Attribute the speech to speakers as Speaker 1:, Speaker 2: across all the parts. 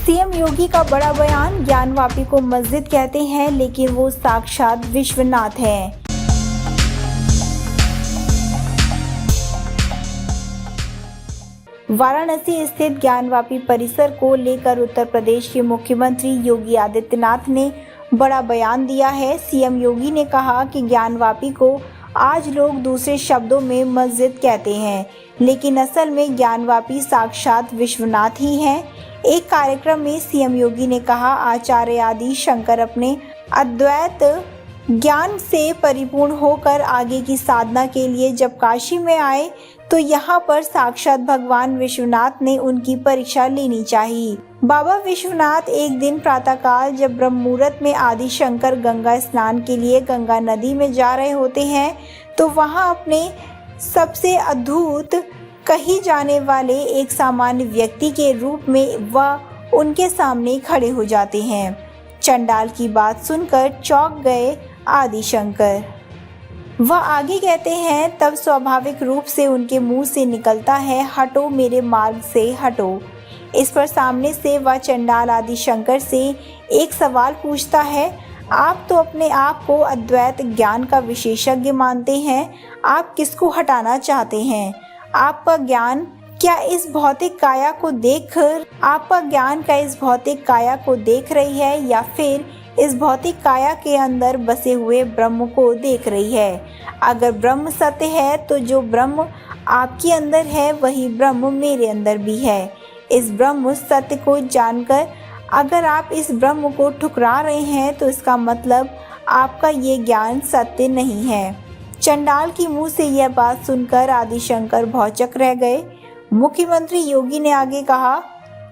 Speaker 1: CM योगी का बड़ा बयान, ज्ञानवापी को मस्जिद कहते हैं लेकिन वो साक्षात विश्वनाथ हैं। वाराणसी स्थित ज्ञानवापी परिसर को लेकर उत्तर प्रदेश के मुख्यमंत्री योगी आदित्यनाथ ने बड़ा बयान दिया है। सीएम योगी ने कहा कि ज्ञानवापी को आज लोग दूसरे शब्दों में मस्जिद कहते हैं, लेकिन असल में ज्ञानवापी साक्षात विश्वनाथ ही हैं। एक कार्यक्रम में सीएम योगी ने कहा, आचार्य आदि शंकर अपने अद्वैत ज्ञान से परिपूर्ण होकर आगे की साधना के लिए जब काशी में आए तो यहाँ पर साक्षात भगवान विश्वनाथ ने उनकी परीक्षा लेनी चाहिए। बाबा विश्वनाथ एक दिन प्रातःकाल जब ब्रह्म मुहूर्त में आदि शंकर गंगा स्नान के लिए गंगा नदी में जा रहे होते हैं तो वहाँ अपने सबसे अद्भुत कही जाने वाले एक सामान्य व्यक्ति के रूप में वह उनके सामने खड़े हो जाते हैं। चंडाल की बात सुनकर चौंक गए आदि शंकर। वह आगे कहते हैं, तब स्वाभाविक रूप से उनके मुंह से निकलता है, हटो मेरे मार्ग से हटो। इस पर सामने से वह चंडाल आदि शंकर से एक सवाल पूछता है, आप तो अपने आप को अद्वैत ज्ञान का विशेषज्ञ मानते हैं, आप किसको हटाना चाहते हैं? आपका ज्ञान क्या इस भौतिक काया को देख रही है या फिर इस भौतिक काया के अंदर बसे हुए ब्रह्म को देख रही है? अगर ब्रह्म सत्य है तो जो ब्रह्म आपके अंदर है वही ब्रह्म मेरे अंदर भी है। इस ब्रह्म सत्य को जानकर अगर आप इस ब्रह्म को ठुकरा रहे हैं तो इसका मतलब आपका ये ज्ञान सत्य नहीं है। चंडाल की मुंह से यह बात सुनकर आदि शंकर भौचक रह गए। मुख्यमंत्री योगी ने आगे कहा,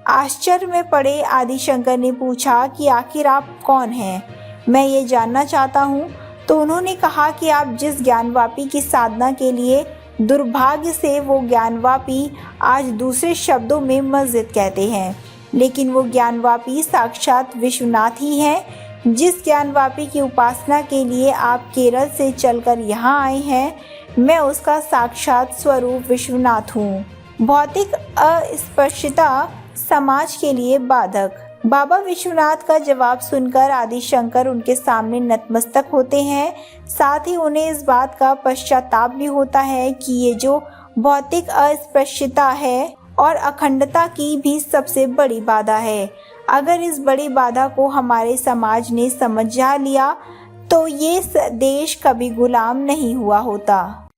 Speaker 1: आश्चर्य में पड़े आदि शंकर ने पूछा कि आखिर आप कौन हैं? मैं ये जानना चाहता हूँ। तो उन्होंने कहा कि आप जिस ज्ञानवापी की साधना के लिए दुर्भाग्य से वो ज्ञानवापी आज दूसरे शब्दों में मस्जिद कहते हैं, लेकिन वो ज्ञानवापी साक्षात विश्वनाथ ही हैं। जिस ज्ञानवापी की उपासना के लिए आप केरल से चलकर यहाँ आए हैं, मैं उसका साक्षात स्वरूप विश्वनाथ हूँ। भौतिक अस्पृश्यता समाज के लिए बाधक। बाबा विश्वनाथ का जवाब सुनकर आदि शंकर उनके सामने नतमस्तक होते हैं। साथ ही उन्हें इस बात का पश्चाताप भी होता है कि ये जो भौतिक अस्पृश्यता है और अखंडता की भी सबसे बड़ी बाधा है। अगर इस बड़ी बाधा को हमारे समाज ने समझ लिया तो ये देश कभी गुलाम नहीं हुआ होता।